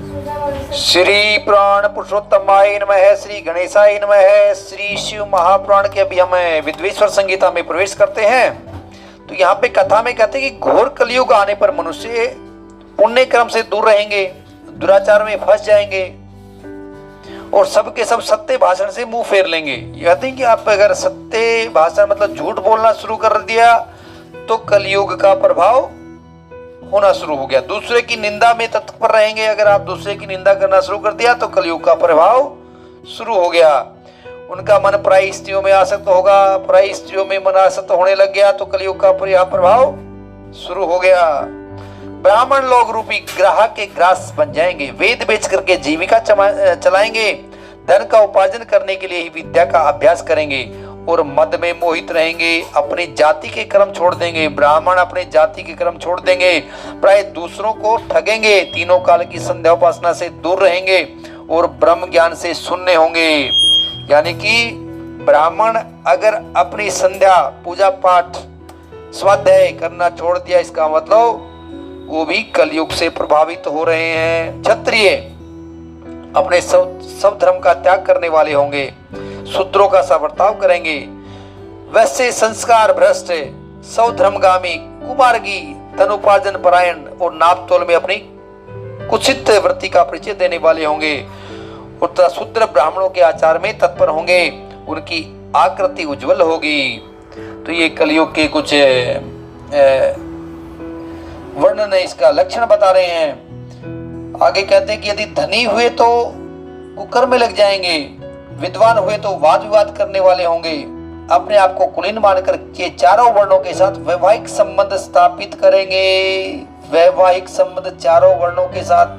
श्री पुराण पुरुषोत्तमाय नमः, श्री गणेशाय नमः। श्री शिव महापुराण के अभी हम विद्वेश्वर संहिता में प्रवेश करते हैं। तो यहाँ पे कथा में कहते हैं कि घोर कलयुग आने पर मनुष्य पुण्य कर्म से दूर रहेंगे, दुराचार में फंस जाएंगे और सबके सब सत्य भाषण से मुंह फेर लेंगे। ये कहते हैं कि आप अगर सत्य भाषण मतलब झूठ बोलना शुरू कर दिया तो कलयुग का प्रभाव होना शुरू हो गया। दूसरे की निंदा में तत्पर रहेंगे, अगर आप दूसरे की निंदा करना शुरू कर दिया तो कलयुग का प्रभाव शुरू हो गया। उनका मन पराई स्त्रियों में आसक्त होगा, पराई स्त्रियों में मन आसक्त होने लग गया तो कलयुग का प्रभाव शुरू हो गया। ब्राह्मण लोग रूपी ग्राहक के ग्रास बन जाएंगे, वेद बेच करके जीविका चलाएंगे, धन का उपार्जन करने के लिए ही विद्या का अभ्यास करेंगे और मद में मोहित रहेंगे, अपनी जाति के कर्म छोड़ देंगे। ब्राह्मण अपने जाति के कर्म छोड़ देंगे, प्राय दूसरों को ठगेंगे, तीनों काल की संध्या उपासना से दूर रहेंगे और ब्रह्म ज्ञान से शून्य होंगे। यानी कि ब्राह्मण अगर अपनी संध्या पूजा पाठ स्वाध्याय करना छोड़ दिया, इसका मतलब वो भी कलयुग से प्रभावित हो रहे हैं। क्षत्रिय अपने सब धर्म का त्याग करने वाले होंगे, शूद्रों का बर्ताव करेंगे। वैसे संस्कार भ्रष्ट, सौ धर्मगामी, कुमार्गी, धनुपार्जन परायण और नाप तोल में अपनी कुत्सित वृत्ति का परिचय देने वाले होंगे और शूद्र ब्राह्मणों के आचार में तत्पर होंगे, उनकी आकृति उज्जवल होगी। तो ये कलयुग के कुछ वर्णन है, इसका लक्षण बता रहे हैं। आगे कहते हैं कि यदि धनी हुए तो कुकर्म में लग जाएंगे, विद्वान हुए तो वाद विवाद करने वाले होंगे, अपने आप को कुलीन मानकर ये चारों वर्णों के साथ वैवाहिक संबंध स्थापित करेंगे। वैवाहिक संबंध चारों वर्णों के साथ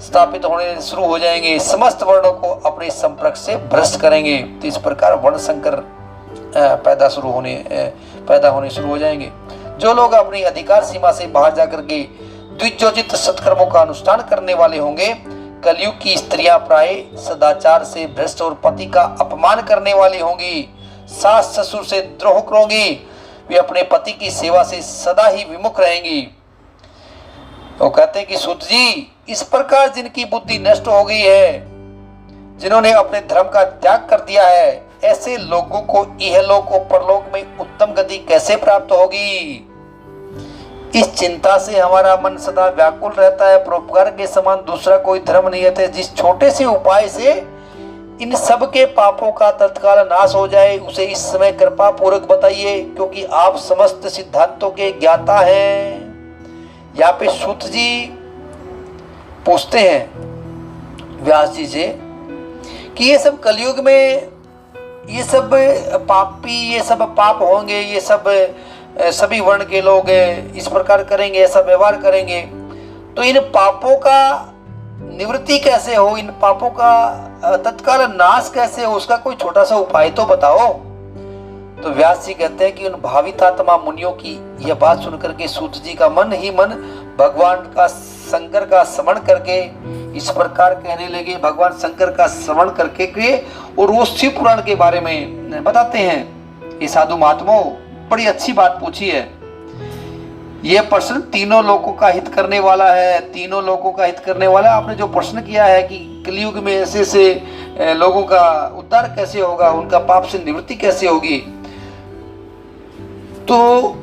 स्थापित होने शुरू हो जाएंगे, समस्त वर्णों को अपने संपर्क से भ्रष्ट करेंगे। तो इस प्रकार वर्ण संकर पैदा होने शुरू हो जाएंगे। जो लोग अपनी अधिकार सीमा से बाहर जाकर के द्विजोचित सत्कर्मों का अनुष्ठान करने वाले होंगे, कलयुग की स्त्रियां प्राय सदाचार से भ्रष्ट और पति का अपमान करने वाली होंगी, सास ससुर से द्रोह करोगी, वे अपने पति की सेवा से सदा ही विमुख रहेंगी। वो कहते हैं कि सूत जी, इस प्रकार जिनकी बुद्धि नष्ट हो गई है, जिन्होंने अपने धर्म का त्याग कर दिया है, ऐसे लोगों को इहलोक और परलोक में उत्तम गति कैसे प्राप्त होगी? इस चिंता से हमारा मन सदा व्याकुल रहता है। परोपकार के समान दूसरा कोई धर्म नहीं है। जिस छोटे से उपाय से इन सब के पापों का तत्काल नाश हो जाए, उसे इस समय कृपा पूर्वक बताइए, क्योंकि आप समस्त सिद्धांतों के ज्ञाता हैं। यहाँ पे सूत जी पूछते हैं व्यास जी से कि ये सब कलयुग में ये सब पापी, ये सब पाप होंगे, ये सब सभी वर्ण के लोग इस प्रकार करेंगे, ऐसा व्यवहार करेंगे, तो इन पापों का निवृत्ति कैसे हो, इन पापों का तत्काल नाश कैसे हो, उसका कोई छोटा सा उपाय तो बताओ। तो व्यास जी कहते हैं कि उन भावितात्मा मुनियों की यह बात सुनकर के सूत जी का मन ही मन भगवान का शंकर का स्मरण करके इस प्रकार कहने लगे। भगवान शंकर का स्मरण करके के और वो शिव पुराण के बारे में बताते हैं। ये साधु महात्माओं, बड़ी अच्छी बात पूछी है। ये प्रश्न तीनों लोगों का हित करने वाला है, तीनों लोगों का हित करने वाला। आपने जो प्रश्न किया है कि कलयुग में ऐसे लोगों का उद्धार कैसे होगा, उनका पाप से निवृत्ति कैसे होगी, तो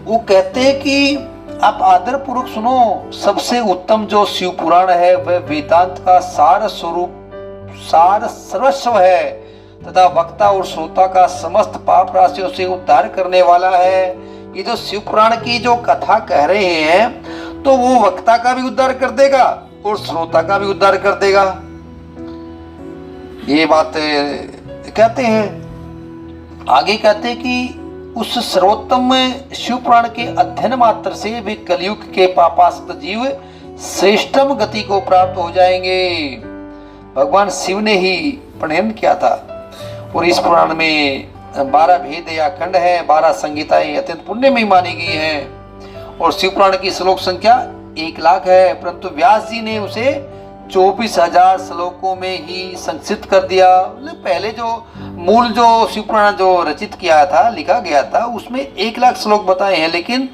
वो कहते हैं कि आप आदर पूर्वक सुनो। सबसे उत्तम जो शिव पुराण है वह वेदांत का सार सर्वस्व है तथा वक्ता और श्रोता का समस्त पाप राशियों से उद्धार करने वाला है। ये जो शिव पुराण की जो कथा कह रहे हैं, तो वो वक्ता का भी उद्धार कर देगा और श्रोता का भी उद्धार कर देगा, ये बात कहते हैं। आगे कहते हैं कि उस सर्वोत्तम शिव पुराण के अध्ययन मात्र से वे कलयुग के पापास्पद जीव श्रेष्ठम गति को प्राप्त हो जाएंगे। भगवान शिव ने ही प्रणयन किया था और इस पुराण में 12 भेद या खंड है, 12 संहिताएं अत्यंत पुण्य में मानी गई हैं और शिव पुराण की श्लोक संख्या 1 लाख है, परंतु व्यास जी ने उसे 24,000 श्लोकों में ही संक्षिप्त कर दिया। पहले जो मूल जो शिव पुराण जो रचित किया था, लिखा गया था, उसमें 1 लाख श्लोक बताए हैं, लेकिन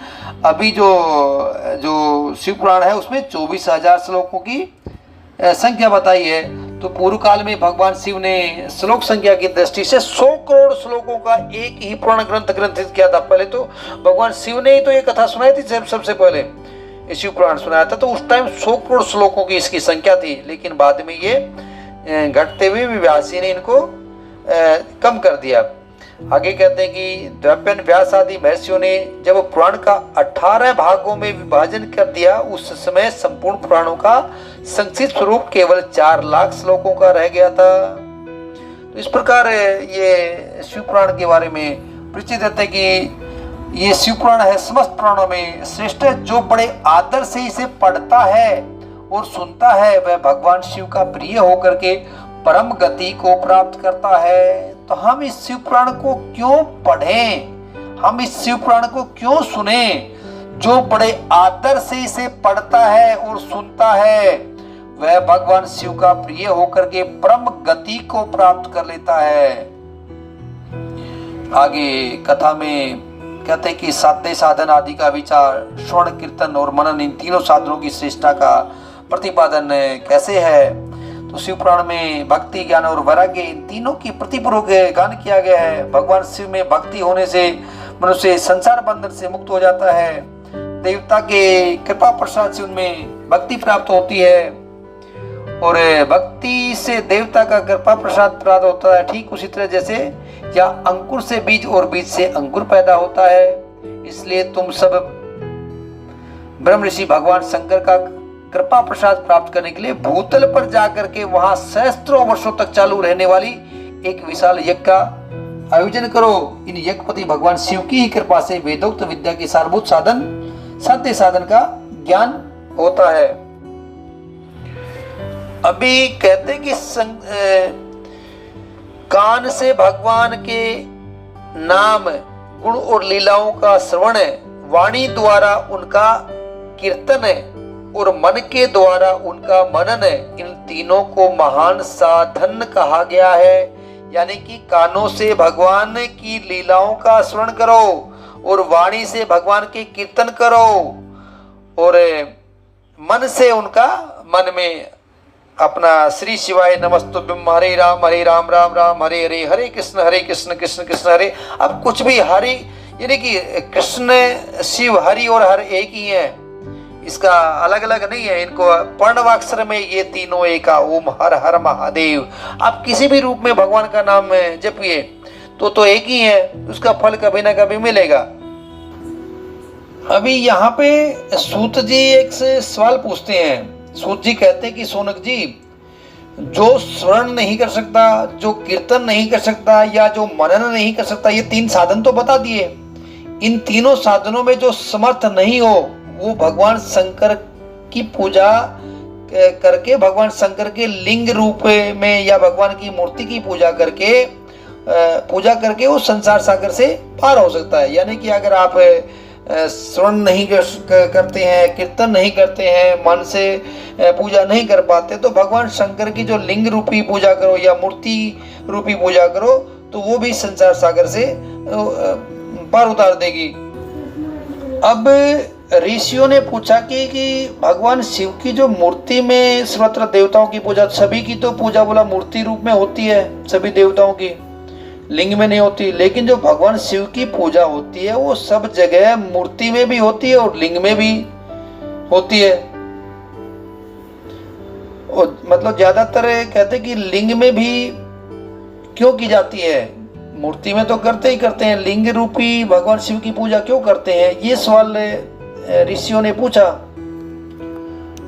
अभी जो शिव पुराण है उसमें 24,000 श्लोकों की संख्या बताई है, तो पूर्व काल में भगवान शिव ने श्लोक संख्या की दृष्टि से 100 करोड़ श्लोकों का एक ही पुराण ग्रंथ ग्रंथित किया था। पहले तो भगवान शिव ने ही तो ये कथा सुनाई थी, सबसे पहले ये शिव पुराण सुनाया था, तो उस टाइम 100 करोड़ श्लोकों की इसकी संख्या थी। लेकिन बाद में ये घटते हुए व्यासी ने इनको कम कर दिया। आगे कहते हैं कि द्रव्यन व्यास आदि महर्षियों ने जब पुराण का 18 भागों में विभाजन कर दिया, उस समय संपूर्ण पुराणों का संक्षिप्त स्वरूप केवल 4 लाख श्लोकों का रह गया था। तो इस प्रकार ये शिव पुराण के बारे में परिचित रहते हैं कि ये शिव पुराण है समस्त पुराणों में श्रेष्ठ है। जो बड़े आदर से इसे पढ़ता है और सुनता है वह भगवान शिव का प्रिय होकर के परम गति को प्राप्त करता है। तो हम इस शिव पुराण को क्यों पढ़ें, हम इस शिव पुराण को क्यों सुने? जो बड़े आदर से इसे पढ़ता है और सुनता है वह भगवान शिव का प्रिय होकर के परम गति को प्राप्त कर लेता है। आगे कथा में कहते हैं कि साध्य साधन आदि का विचार, श्रवण कीर्तन और मनन, इन तीनों साधनों की श्रेष्ठता का प्रतिपादन कैसे है। तो शिव पुराण में भक्ति, ज्ञान और वैराग्य, इन तीनों की प्रतिपूर्वक गान किया गया है। भगवान शिव में भक्ति होने से मनुष्य संसार बंधन से मुक्त हो जाता है। देवता के कृपा प्रसाद से उनमें भक्ति प्राप्त होती है और भक्ति से देवता का कृपा प्रसाद प्राप्त होता है। ठीक उसी तरह जैसे या अंकुर से बीज और बीज से अंकुर पैदा होता है। इसलिए तुम सब ब्रह्म ऋषि भगवान शंकर का कृपा प्रसाद प्राप्त करने के लिए भूतल पर जाकर के वहां सहस्त्रों वर्षों तक चालू रहने वाली एक विशाल यज्ञ का आयोजन करो। इन यज्ञपति भगवान शिव की ही कृपा से वेदोक्त विद्या के सारभूत साधन, साध्य साधन का ज्ञान होता है। अभी कहते कि कान से भगवान के नाम, गुण और लीलाओं का श्रवण, वाणी द्वारा उनका कीर्तन और मन के द्वारा उनका मनन, इन तीनों को महान साधन कहा गया है। यानी कि कानों से भगवान की लीलाओं का श्रवण करो और वाणी से भगवान के कीर्तन करो और मन से उनका मन में अपना श्री शिवाय नमस्तुभ्यम हरे राम राम राम हरे हरे, हरे कृष्ण कृष्ण कृष्ण हरे। अब कुछ भी हरि, यानी कि कृष्ण शिव हरि और हर एक ही है, इसका अलग अलग नहीं है। इनको पर्णवाक्षर में ये तीनों एक, ओम हर हर महादेव। आप किसी भी रूप में भगवान का नाम जपिए तो एक ही है, उसका फल कभी ना कभी मिलेगा। अभी यहाँ पे सूत जी एक से सवाल पूछते हैं। सूत जी कहते हैं कि सोनक जी, जो श्रवण नहीं कर सकता, जो कीर्तन नहीं कर सकता या जो मनन नहीं कर सकता, ये 3 साधन तो बता दिए। इन तीनों साधनों में जो समर्थ नहीं हो वो भगवान शंकर की पूजा करके, भगवान शंकर के लिंग रूप में या भगवान की मूर्ति की पूजा करके वो संसार सागर से पार हो सकता है। यानी कि अगर आप श्रवण नहीं करते हैं, कीर्तन नहीं करते हैं, मन से पूजा नहीं कर पाते, तो भगवान शंकर की जो लिंग रूपी पूजा करो या मूर्ति रूपी पूजा करो तो वो भी संसार सागर से पार उतार देगी। अब ऋषियों ने पूछा कि भगवान शिव की जो मूर्ति में सर्वत्र देवताओं की पूजा, सभी की तो पूजा बोला मूर्ति रूप में होती है, सभी देवताओं की, लिंग में नहीं होती। लेकिन जो भगवान शिव की पूजा होती है वो सब जगह मूर्ति में भी होती है और लिंग में भी होती है। और मतलब ज्यादातर कहते कि लिंग में भी क्यों की जाती है, मूर्ति में तो करते ही करते हैं, लिंग रूपी भगवान शिव की पूजा क्यों करते हैं, ये सवाल ऋषियों ने पूछा।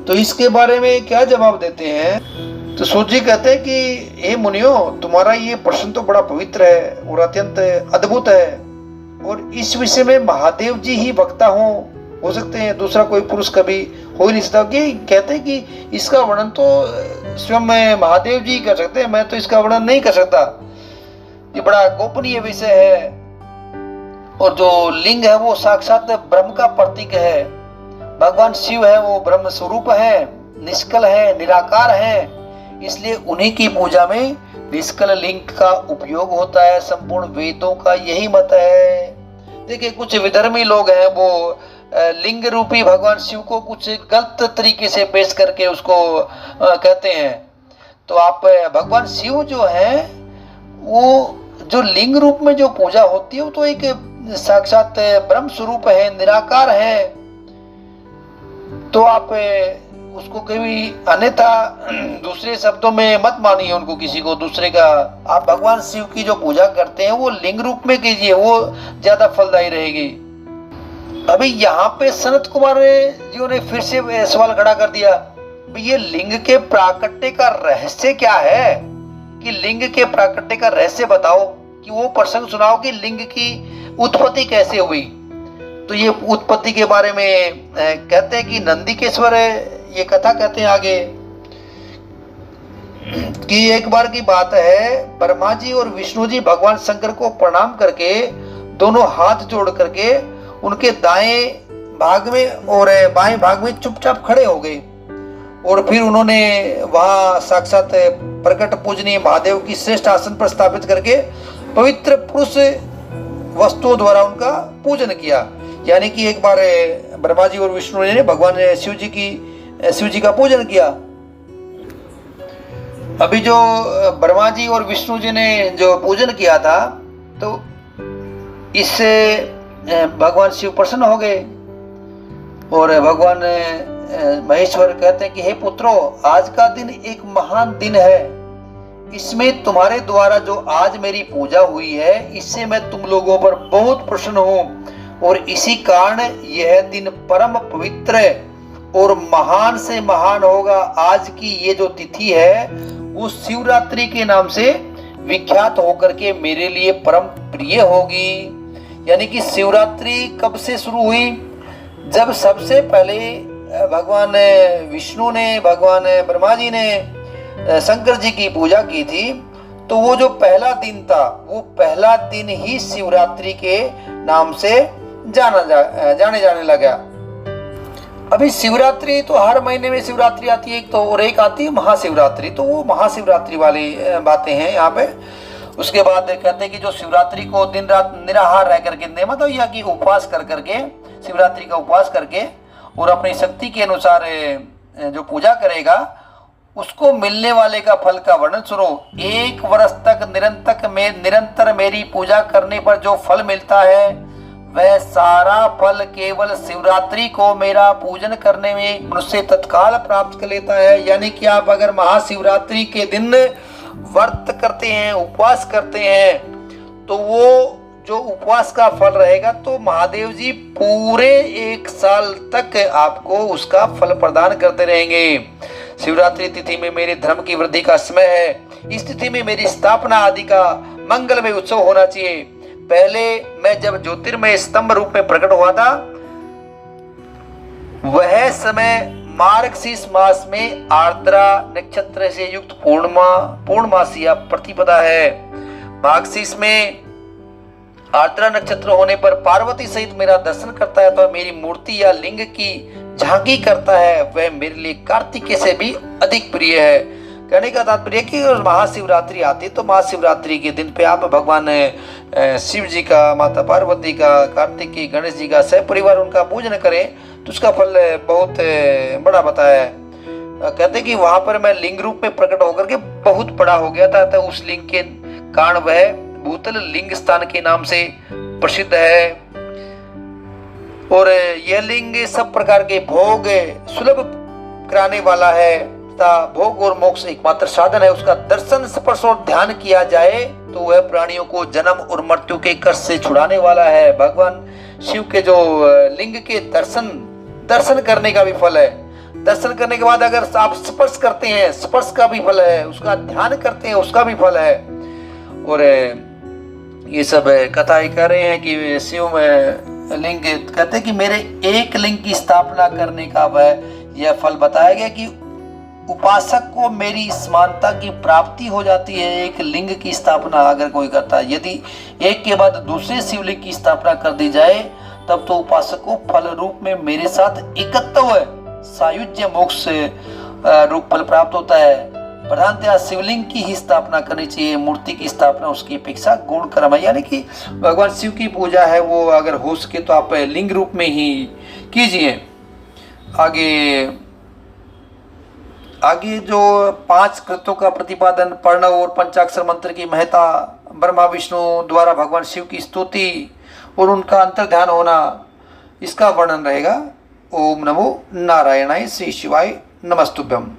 तो इसके बारे में क्या जवाब देते हैं? तो सूत जी कहते हैं कि हे मुनियो, तुम्हारा ये प्रश्न तो बड़ा पवित्र है और अत्यंत अद्भुत है और इस विषय में महादेव जी ही वक्ता हो सकते हैं, दूसरा कोई पुरुष कभी हो ही नहीं सकता। कि कहते हैं कि इसका वर्णन तो स्वयं महादेव जी कर सकते हैं, मैं तो इसका वर्णन नहीं कर सकता, ये बड़ा गोपनीय विषय है। और जो लिंग है वो साक्षात ब्रह्म का प्रतीक है। भगवान शिव है वो ब्रह्म स्वरूप है, निष्कल है, निराकार है, इसलिए उन्हीं की पूजा में निष्कल लिंग का उपयोग होता है। संपूर्ण वेदों का यही मत है। देखिए कुछ विधर्मी लोग हैं, वो लिंग रूपी भगवान शिव को कुछ गलत तरीके से पेश करके उसको कहते हैं। तो आप भगवान शिव जो है वो जो लिंग रूप में जो पूजा होती है वो तो एक साक्षात ब्रह्म स्वरूप है, निराकार है। तो आप उसको कभी अन्यथा दूसरे शब्दों में मत मानिए उनको, किसी को दूसरे का। आप भगवान शिव की जो पूजा करते हैं वो लिंग रूप में कीजिए, वो ज्यादा फलदायी रहेगी। अभी यहाँ पे सनत कुमार जी ने फिर से सवाल खड़ा कर दिया, ये लिंग के प्राकट्य का रहस्य क्या है, कि लिंग के प्राकट्य का रहस्य बताओ, कि वो प्रसंग सुनाओ कि लिंग की उत्पत्ति कैसे हुई। तो ये उत्पत्ति के बारे में कहते हैं कि नंदिकेश्वर ये कथा कहते हैं आगे कि एक बार की बात है, ब्रह्मा जी और विष्णु जी भगवान शंकर को प्रणाम करके दोनों हाथ जोड़ करके उनके दाएं भाग में और बाएं भाग में चुपचाप खड़े हो गए। और फिर उन्होंने वहां साक्षात प्रकट पूजनीय महादेव की श्रेष्ठ आसन पर स्थापित करके पवित्र पुरुष वस्तुओं द्वारा उनका पूजन किया। यानी कि एक बार ब्रह्मा जी और विष्णु ने भगवान शिव जी का पूजन किया। अभी जो ब्रह्मा जी और विष्णु जी ने जो पूजन किया था, तो इससे भगवान शिव प्रसन्न हो गए और भगवान महेश्वर कहते हैं कि हे पुत्रों, आज का दिन एक महान दिन है, इसमें तुम्हारे द्वारा जो आज मेरी पूजा हुई है इससे मैं तुम लोगों पर बहुत प्रसन्न हूँ और इसी कारण यह दिन परम पवित्र और महान से महान होगा। आज की ये जो तिथि है वो शिवरात्रि के नाम से विख्यात होकर के मेरे लिए परम प्रिय होगी। यानी कि शिवरात्रि कब से शुरू हुई, जब सबसे पहले भगवान विष्णु ने भगवान ब्रह्मा जी ने शंकर जी की पूजा की थी, तो वो जो पहला दिन था वो पहला दिन ही शिवरात्रि के नाम से जाने जाने लगा। अभी शिवरात्रि तो हर महीने में शिवरात्रि आती है एक तो, और एक आती है महाशिवरात्रि। तो वो महाशिवरात्रि वाली बातें हैं यहाँ पे। उसके बाद कहते हैं कि जो शिवरात्रि को दिन रात निराहार रह करके, मतलब या कि उपवास कर करके, शिवरात्रि का उपवास करके और अपनी शक्ति के अनुसार जो पूजा करेगा उसको मिलने वाले का फल का वर्णन सुनो। 1 वर्ष तक निरंतर मेरी पूजा करने पर जो फल मिलता है वह सारा फल केवल शिवरात्रि को मेरा पूजन करने में मनुष्य तत्काल प्राप्त कर लेता है। यानी कि आप अगर महाशिवरात्रि के दिन व्रत करते हैं, उपवास करते हैं, तो वो जो उपवास का फल रहेगा तो महादेव जी पूरे 1 साल तक आपको उसका फल प्रदान करते रहेंगे। शिवरात्रि तिथि में मेरे धर्म की वृद्धि का समय है। इस तिथि में मेरी स्थापना आदि का मंगलमय उत्सव होना चाहिए। पहले मैं जब ज्योतिर्मय स्तंभ रूप में प्रकट हुआ था वह समय मार्गशीर्ष मास में आर्द्रा नक्षत्र से युक्त पूर्णमासी या प्रतिपदा है। मार्गशीर्ष में आर्द्रा नक्षत्र होने पर पार्वती सहित मेरा दर्शन करता है तो मेरी मूर्ति या लिंग की झांकी करता है, वह मेरे लिए कार्तिकेय से भी अधिक प्रिय है। कहने का तात्पर्य कि महाशिवरात्रि आती है तो महाशिवरात्रि के दिन पे आप भगवान शिव जी का, माता पार्वती का, कार्तिकेय गणेश जी का सपरिवार उनका पूजन करें तो उसका फल बहुत बड़ा बताया है। कहते कि वहां पर मैं लिंग रूप में प्रकट होकर के बहुत बड़ा हो गया था, तो उस लिंग के कारण वह भूतल लिंग स्थान के नाम से प्रसिद्ध है। और यह लिंग सब प्रकार के भोग सुलभ कराने वाला है तथा भोग और मोक्ष एकमात्र साधन है। उसका दर्शन, स्पर्श और ध्यान किया जाए तो वह प्राणियों को जन्म और मृत्यु के कष्ट से छुड़ाने वाला है। भगवान शिव के जो लिंग के दर्शन करने का भी फल है। दर्शन करने के बाद अगर आप स्पर्श करते हैं, स्पर्श का भी फल है। उसका ध्यान करते हैं, उसका भी फल है। और ये सब कथाएं कर रहे हैं कि शिव में लिंग कहते हैं कि मेरे एक लिंग की स्थापना करने का वह यह फल बताया गया कि उपासक को मेरी समानता की प्राप्ति हो जाती है। एक लिंग की स्थापना अगर कोई करता है, यदि एक के बाद दूसरे शिवलिंग की स्थापना कर दी जाए तब तो उपासक को फल रूप में मेरे साथ एकत्व सायुज्य मोक्ष रूप फल प्राप्त होता है। प्रधानतया शिवलिंग की ही स्थापना करनी चाहिए, मूर्ति की स्थापना उसकी अपेक्षा गुण कर्म है। यानी कि भगवान शिव की पूजा है वो अगर हो सके तो आप लिंग रूप में ही कीजिए। आगे जो 5 कृत्यों का प्रतिपादन, प्रणव और पंचाक्षर मंत्र की महत्ता, ब्रह्मा विष्णु द्वारा भगवान शिव की स्तुति और उनका अंतर्ध्यान होना, इसका वर्णन रहेगा। ओम नमो नारायणाय, श्री शिवाय नमस्तुभ्यम।